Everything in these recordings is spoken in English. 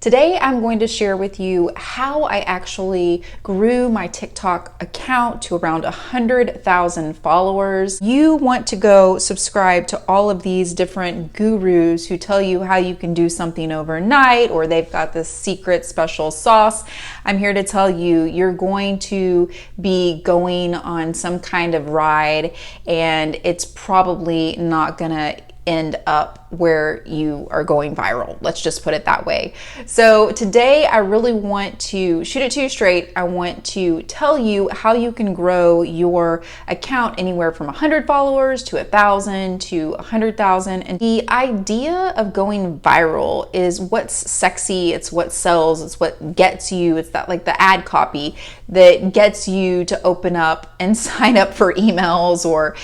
Today, I'm going to share with you how I actually grew my TikTok account to around 100,000 followers. You want to go subscribe to all of these different gurus who tell you how you can do something overnight, or they've got this secret special sauce. I'm here to tell you, you're going to be going on some kind of ride, and it's probably not gonna end up where you are going viral. Let's just put it that way. So today I really want to shoot it to you straight. I want to tell you how you can grow your account anywhere from 100 followers to 1,000 to 100,000. And the idea of going viral is what's sexy, it's what sells, it's what gets you, it's that like the ad copy that gets you to open up and sign up for emails, or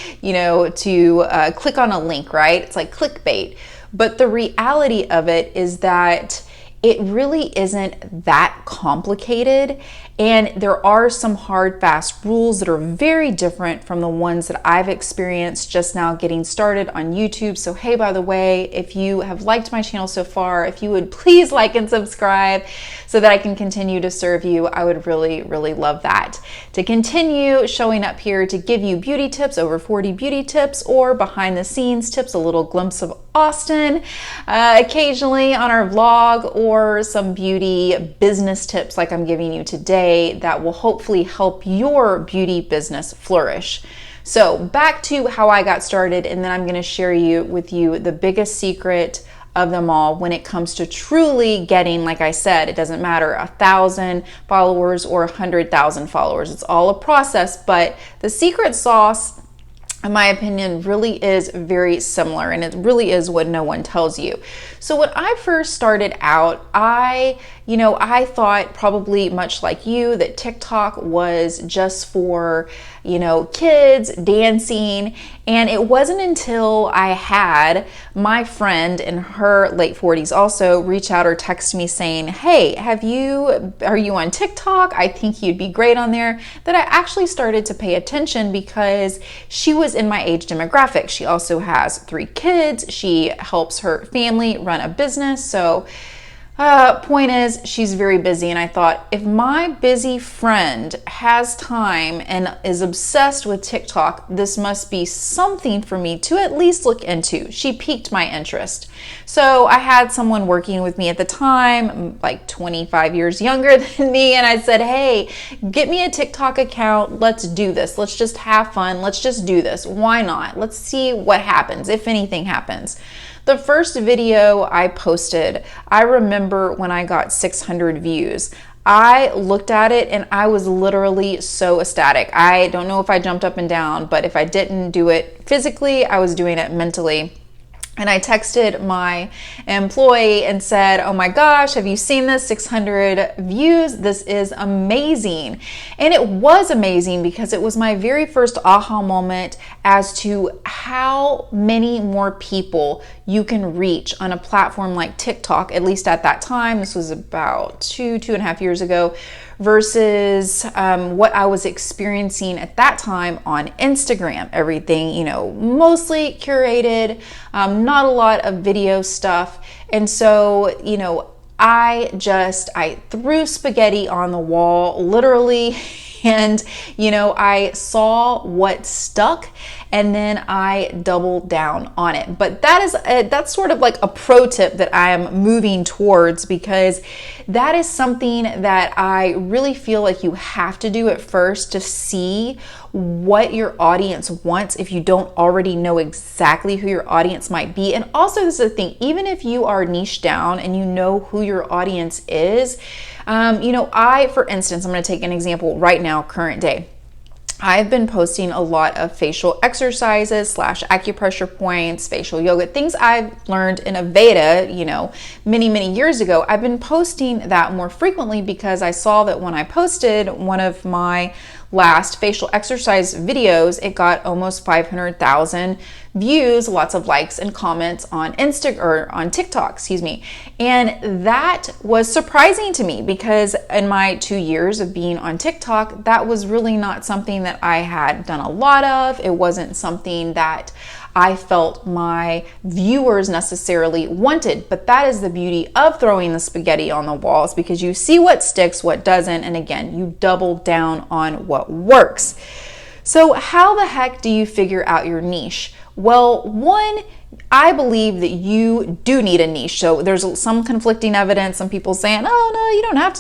to click on a link, right? It's like clickbait. But the reality of it is that it really isn't that complicated, and there are some hard, fast rules that are very different from the ones that I've experienced just now getting started on YouTube. So hey, by the way, if you have liked my channel so far, if you would please like and subscribe so that I can continue to serve you, I would really, really love that. To continue showing up here to give you beauty tips, over 40 beauty tips, or behind the scenes tips, a little glimpse of Austin, occasionally on our vlog, or some beauty business tips like I'm giving you today that will hopefully help your beauty business flourish. So back to how I got started, and then I'm going to share with you the biggest secret of them all when it comes to truly getting, like I said, it doesn't matter 1,000 followers or 100,000 followers. It's all a process, but the secret sauce, in my opinion, really is very similar, and it really is what no one tells you. So when I first started out, I thought, probably much like you, that TikTok was just for, kids dancing. And it wasn't until I had my friend in her late 40s also reach out or text me saying, hey, are you on TikTok? I think you'd be great on there, that I actually started to pay attention, because she was in my age demographic. She also has 3 kids. She helps her family run a business. So point is, she's very busy, and I thought, if my busy friend has time and is obsessed with TikTok, this must be something for me to at least look into. She piqued my interest. So I had someone working with me at the time, like 25 years younger than me, and I said, hey, get me a TikTok account. Let's do this. Let's just have fun. Let's just do this. Why not? Let's see what happens, if anything happens. The first video I posted, I remember when I got 600 views. I looked at it and I was literally so ecstatic. I don't know if I jumped up and down, but if I didn't do it physically, I was doing it mentally. And I texted my employee and said, oh my gosh, have you seen this? 600 views. This is amazing. And it was amazing, because it was my very first aha moment as to how many more people you can reach on a platform like TikTok, at least at that time. This was about 2.5 years ago, versus what I was experiencing at that time on Instagram. Everything, mostly curated, not a lot of video stuff. And so, I threw spaghetti on the wall, literally, and, I saw what stuck, and then I doubled down on it. But that's sort of like a pro tip that I am moving towards, because that is something that I really feel like you have to do at first to see what your audience wants, if you don't already know exactly who your audience might be. And also, this is the thing, even if you are niche down and you know who your audience is, for instance, I'm going to take an example right now, current day. I've been posting a lot of facial exercises / acupressure points, facial yoga, things I've learned in Aveda, many, many years ago. I've been posting that more frequently because I saw that when I posted one of my last facial exercise videos, it got almost 500,000 views, lots of likes and comments on TikTok, And that was surprising to me, because in my 2 years of being on TikTok, that was really not something that I had done a lot of. It wasn't something that I felt my viewers necessarily wanted. But that is the beauty of throwing the spaghetti on the walls, because you see what sticks, what doesn't, and again, you double down on what works. So how the heck do you figure out your niche? Well, one, I believe that you do need a niche. So there's some conflicting evidence, some people saying, oh no, you don't have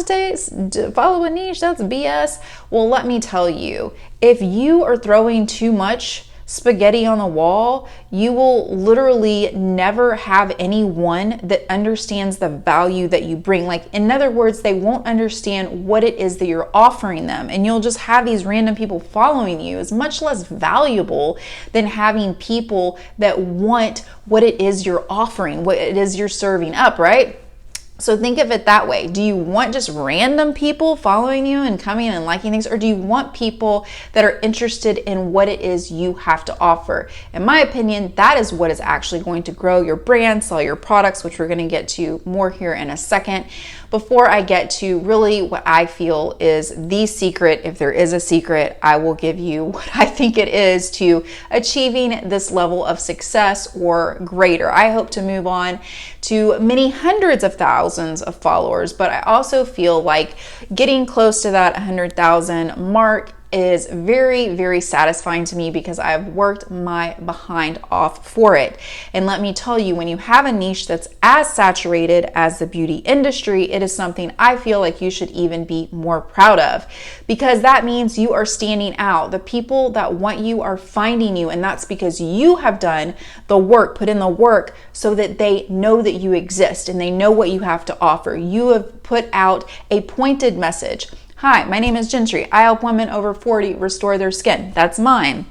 to follow a niche, that's BS. Well, let me tell you, if you are throwing too much spaghetti on the wall, you will literally never have anyone that understands the value that you bring. Like, in other words, they won't understand what it is that you're offering them, and you'll just have these random people following you. Is much less valuable than having people that want what it is you're offering, what it is you're serving up, right? So think of it that way. Do you want just random people following you and coming and liking things, or do you want people that are interested in what it is you have to offer? In my opinion, that is what is actually going to grow your brand, sell your products, which we're going to get to more here in a second. Before I get to really what I feel is the secret, if there is a secret, I will give you what I think it is to achieving this level of success or greater. I hope to move on to many hundreds of thousands of followers, but I also feel like getting close to that 100,000 mark is very, very satisfying to me, because I've worked my behind off for it. And let me tell you, when you have a niche that's as saturated as the beauty industry, it is something I feel like you should even be more proud of, because that means you are standing out. The people that want you are finding you, and that's because you have done the work, put in the work, so that they know that you exist and they know what you have to offer. You have put out a pointed message. Hi, my name is Jentri. I help women over 40 restore their skin. That's mine.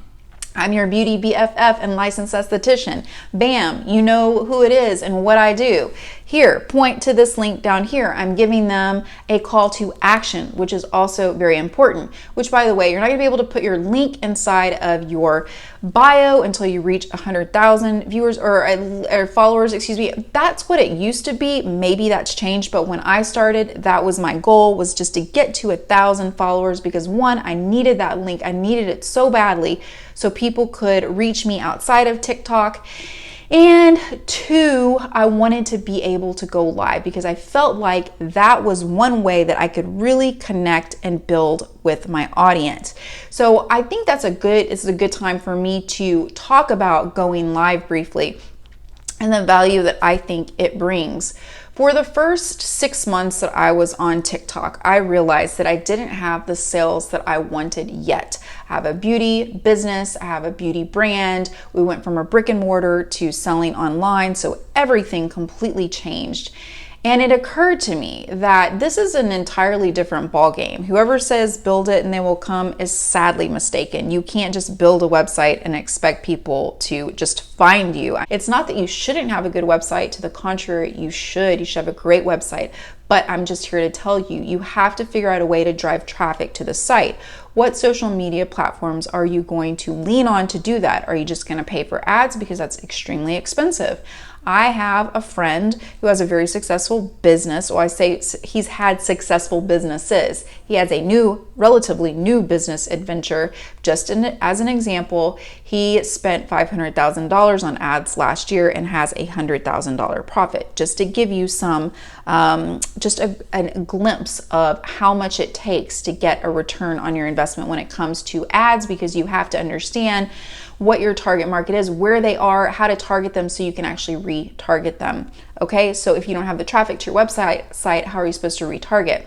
I'm your beauty BFF and licensed esthetician. Bam, you know who it is and what I do. Here, point to this link down here. I'm giving them a call to action, which is also very important, which, by the way, you're not gonna be able to put your link inside of your bio until you reach 100,000 viewers or followers, excuse me. That's what it used to be. Maybe that's changed, but when I started, that was my goal, was just to get to 1,000 followers, because one, I needed that link. I needed it so badly so people could reach me outside of TikTok. And two, I wanted to be able to go live, because I felt like that was one way that I could really connect and build with my audience. So I think it's a good time for me to talk about going live briefly and the value that I think it brings. For the first 6 months that I was on TikTok, I realized that I didn't have the sales that I wanted yet. I have a beauty business, I have a beauty brand. We went from a brick and mortar to selling online, so everything completely changed. And it occurred to me that this is an entirely different ballgame. Whoever says build it and they will come is sadly mistaken. You can't just build a website and expect people to just find you. It's not that you shouldn't have a good website. To the contrary, you should. You should have a great website. But I'm just here to tell you, you have to figure out a way to drive traffic to the site. What social media platforms are you going to lean on to do that? Are you just going to pay for ads? Because that's extremely expensive. I have a friend who has a very successful business, or I say he's had successful businesses. He has a relatively new business adventure. Just as an example, he spent $500,000 on ads last year and has a $100,000 profit. Just to give you some, just a glimpse of how much it takes to get a return on your investment when it comes to ads, because you have to understand what your target market is, where they are, how to target them so you can actually retarget them. Okay, so if you don't have the traffic to your website, how are you supposed to retarget?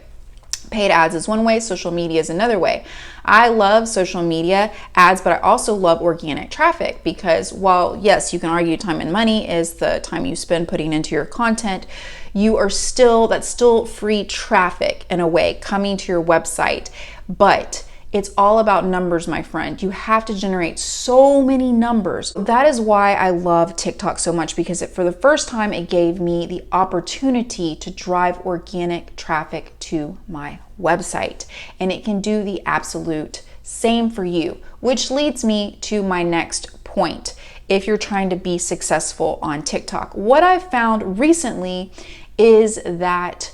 Paid ads is one way, social media is another way. I love social media ads, but I also love organic traffic, because while yes, you can argue time and money is the time you spend putting into your content, that's still free traffic in a way coming to your website. But it's all about numbers, my friend. You have to generate so many numbers. That is why I love TikTok so much, because for the first time, it gave me the opportunity to drive organic traffic to my website. And it can do the absolute same for you, which leads me to my next point. If you're trying to be successful on TikTok, what I've found recently is that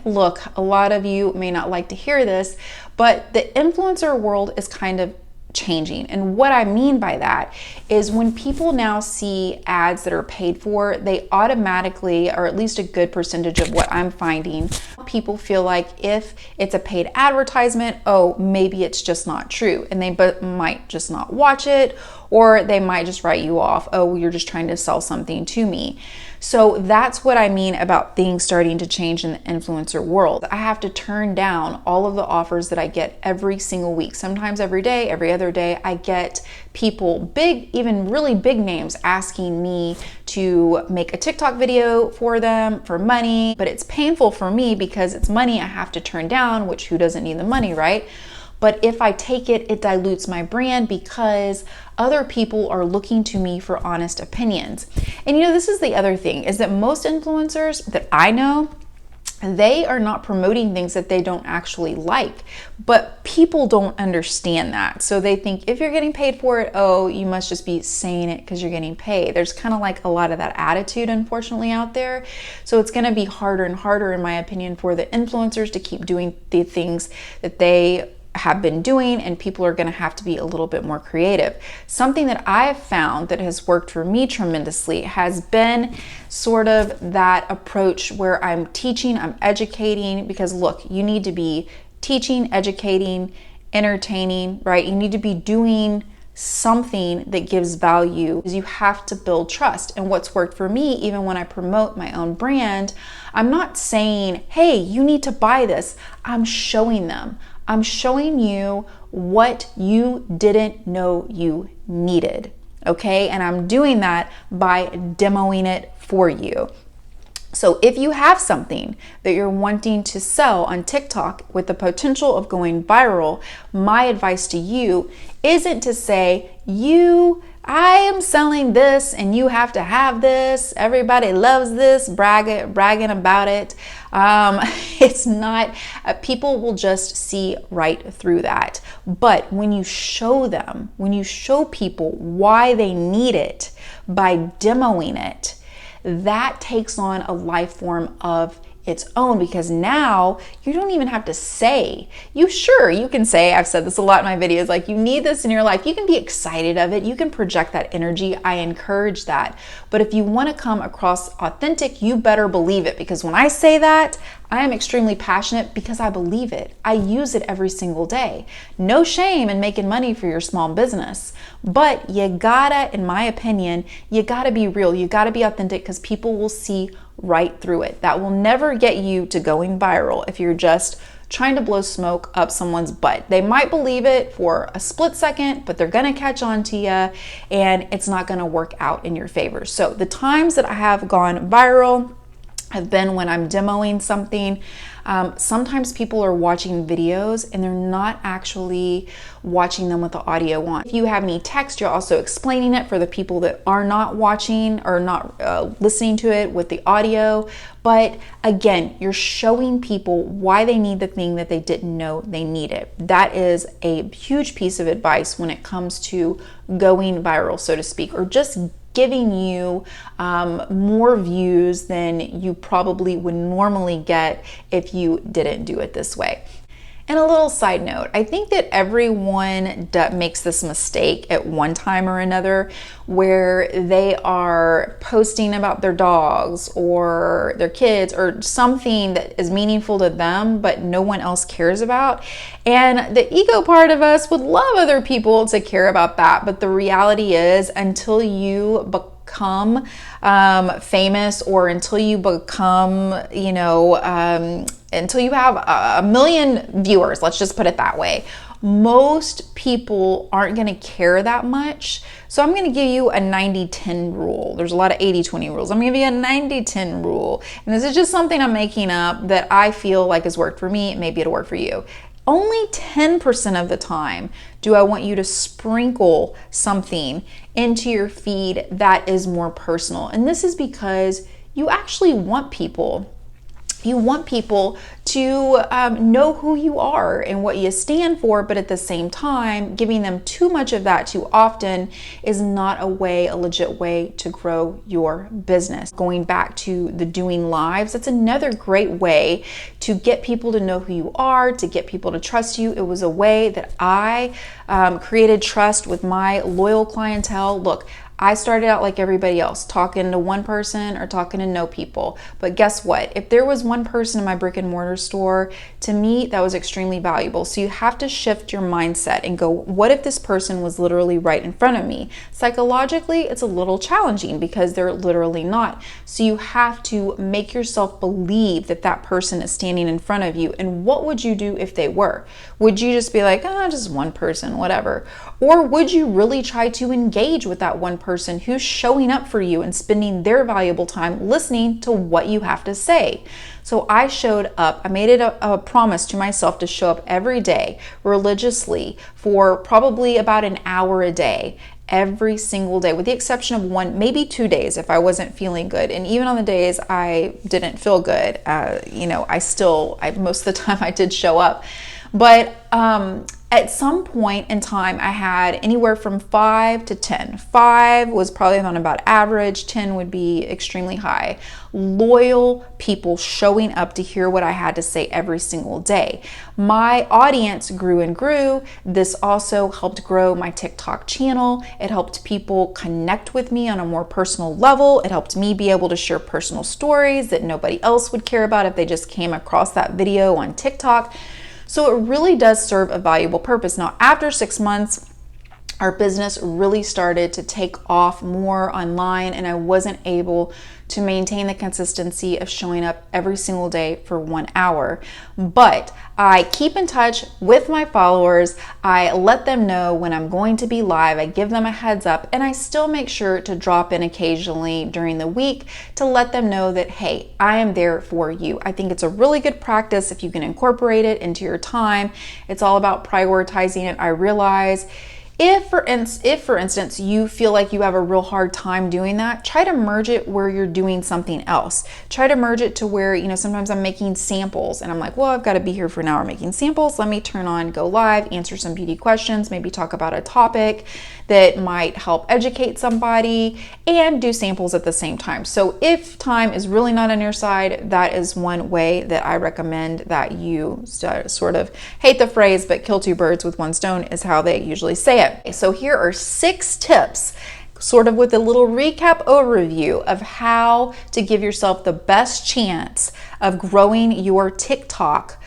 look, a lot of you may not like to hear this, but the influencer world is kind of changing. And what I mean by that is when people now see ads that are paid for, they automatically, or at least a good percentage of what I'm finding, people feel like if it's a paid advertisement, oh, maybe it's just not true. And they might just not watch it, or they might just write you off. Oh, you're just trying to sell something to me. So that's what I mean about things starting to change in the influencer world. I have to turn down all of the offers that I get every single week. Sometimes every day, every other day, I get people, big, even really big names, asking me to make a TikTok video for them for money. But it's painful for me because it's money I have to turn down, which who doesn't need the money, right? But if I take it, it dilutes my brand because other people are looking to me for honest opinions. And you know, this is the other thing, is that most influencers that I know, they are not promoting things that they don't actually like, but people don't understand that. So they think if you're getting paid for it, oh, you must just be saying it because you're getting paid. There's kind of like a lot of that attitude, unfortunately, out there. So it's going to be harder and harder, in my opinion, for the influencers to keep doing the things that they have been doing, and people are going to have to be a little bit more creative. Something that I've found that has worked for me tremendously has been sort of that approach where I'm teaching, I'm educating, because look, you need to be teaching, educating, entertaining, right? You need to be doing something that gives value, because you have to build trust. And what's worked for me, even when I promote my own brand, I'm not saying, hey, you need to buy this. I'm showing them. I'm showing you what you didn't know you needed, okay? And I'm doing that by demoing it for you. So if you have something that you're wanting to sell on TikTok with the potential of going viral, my advice to you isn't to say, I am selling this and you have to have this. Everybody loves this, bragging about it. It's not, people will just see right through that. But when you show them, when you show people why they need it by demoing it, that takes on a life form of its own, because now you don't even have to say, you can say, I've said this a lot in my videos, like you need this in your life. You can be excited of it. You can project that energy. I encourage that. But if you want to come across authentic, you better believe it, because when I say that, I am extremely passionate because I believe it. I use it every single day. No shame in making money for your small business, but you gotta, in my opinion, you gotta be real. You gotta be authentic, because people will see right through it. That will never get you to going viral if you're just trying to blow smoke up someone's butt. They might believe it for a split second, but they're gonna catch on to you, and it's not gonna work out in your favor. So the times that I have gone viral have been when I'm demoing something. Sometimes people are watching videos and they're not actually watching them with the audio on. If you have any text, you're also explaining it for the people that are not watching or not listening to it with the audio. But again, you're showing people why they need the thing that they didn't know they needed. That is a huge piece of advice when it comes to going viral, so to speak, or just giving you more views than you probably would normally get if you didn't do it this way. And a little side note, I think that everyone makes this mistake at one time or another, where they are posting about their dogs or their kids or something that is meaningful to them but no one else cares about. And the ego part of us would love other people to care about that, but the reality is, until you become famous, or until you become, until you have a million viewers, let's just put it that way, most people aren't going to care that much. So I'm going to give you a 90-10 rule. There's a lot of 80-20 rules. I'm going to give you a 90-10 rule. And this is just something I'm making up that I feel like has worked for me. Maybe it'll work for you. Only 10% of the time do I want you to sprinkle something into your feed that is more personal. And this is because you actually want people You want people to know who you are and what you stand for, but at the same time, giving them too much of that too often is not a legit way to grow your business. Going back to the doing lives, that's another great way to get people to know who you are, to get people to trust you. It was a way that I created trust with my loyal clientele. Look, I started out like everybody else, talking to one person or talking to no people. But guess what? If there was one person in my brick and mortar store, to me, that was extremely valuable. So you have to shift your mindset and go, what if this person was literally right in front of me? Psychologically, it's a little challenging because they're literally not. So you have to make yourself believe that that person is standing in front of you. And what would you do if they were? Would you just be like, just one person, whatever? Or would you really try to engage with that one person who's showing up for you and spending their valuable time listening to what you have to say? So I showed up. I made it a promise to myself to show up every day religiously for probably about an hour a day, every single day, with the exception of one, maybe 2 days if I wasn't feeling good. And even on the days I didn't feel good, most of the time I did show up. But at some point in time, I had anywhere from 5 to 10. 5 was probably on about average, 10 would be extremely high. Loyal people showing up to hear what I had to say every single day. My audience grew and grew. This also helped grow my TikTok channel. It helped people connect with me on a more personal level. It helped me be able to share personal stories that nobody else would care about if they just came across that video on TikTok. So it really does serve a valuable purpose. Now, after 6 months, our business really started to take off more online, and I wasn't able to maintain the consistency of showing up every single day for 1 hour. But I keep in touch with my followers. I let them know when I'm going to be live. I give them a heads up, and I still make sure to drop in occasionally during the week to let them know that, hey, I am there for you. I think it's a really good practice if you can incorporate it into your time. It's all about prioritizing it. I realize if for instance, you feel like you have a real hard time doing that, try to merge it where you're doing something else. Try to merge it to where, sometimes I'm making samples and I'm like, well, I've got to be here for an hour making samples. Let me turn on, go live, answer some beauty questions, maybe talk about a topic that might help educate somebody, and do samples at the same time. So if time is really not on your side, that is one way that I recommend that you sort of, hate the phrase, but kill two birds with one stone is how they usually say it. So here are 6 tips, sort of with a little recap overview of how to give yourself the best chance of growing your TikTok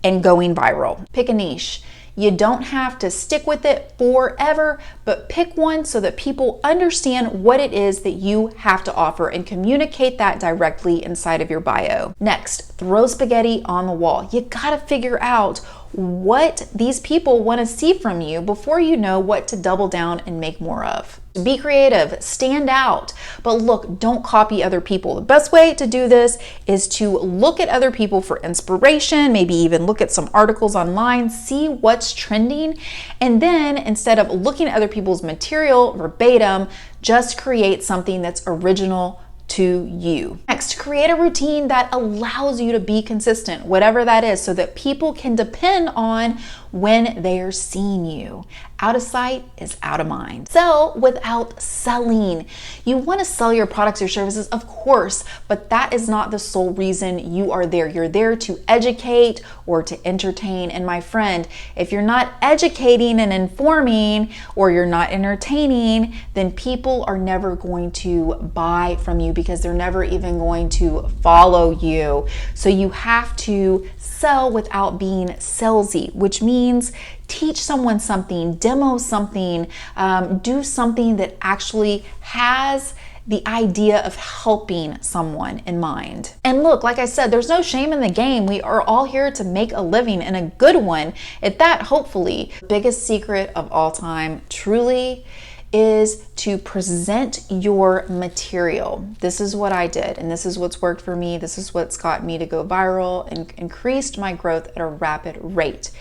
and going viral. Pick a niche. You don't have to stick with it forever, but pick one so that people understand what it is that you have to offer and communicate that directly inside of your bio. Next, throw spaghetti on the wall. You gotta figure out what these people want to see from you before you know what to double down and make more of. Be creative, stand out, but look, don't copy other people. The best way to do this is to look at other people for inspiration, maybe even look at some articles online, see what's trending, and then instead of looking at other people's material verbatim, just create something that's original to you. Next, create a routine that allows you to be consistent, whatever that is, so that people can depend on when they're seeing you. Out of sight is out of mind. Sell without selling. You want to sell your products or services, of course, but that is not the sole reason you are there. You're there to educate or to entertain. And my friend, if you're not educating and informing, or you're not entertaining, then people are never going to buy from you because they're never even going to follow you. So you have to sell without being salesy, which means teach someone something, demo something, do something that actually has the idea of helping someone in mind. And look, like I said, there's no shame in the game. We are all here to make a living, and a good one at that, hopefully. The biggest secret of all time, truly, is to present your material. This is what I did, and this is what's worked for me. This is what's got me to go viral and increased my growth at a rapid rate.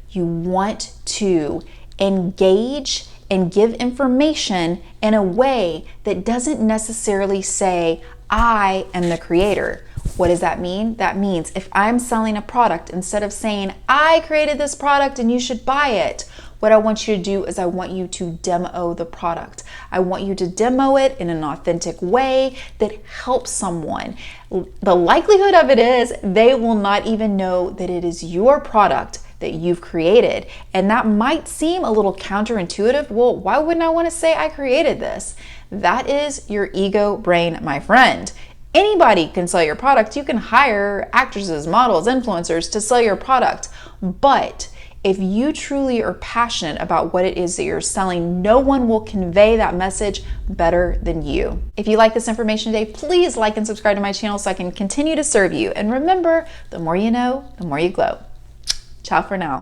You want to engage and give information in a way that doesn't necessarily say, I am the creator. What does that mean? That means if I'm selling a product, instead of saying, I created this product and you should buy it, what I want you to do is I want you to demo the product. I want you to demo it in an authentic way that helps someone. The likelihood of it is they will not even know that it is your product that you've created. And that might seem a little counterintuitive. Well, why wouldn't I want to say I created this? That is your ego brain, my friend. Anybody can sell your product. You can hire actresses, models, influencers to sell your product. But if you truly are passionate about what it is that you're selling, no one will convey that message better than you. If you like this information today, please like and subscribe to my channel so I can continue to serve you. And remember, the more you know, the more you glow. Ciao for now.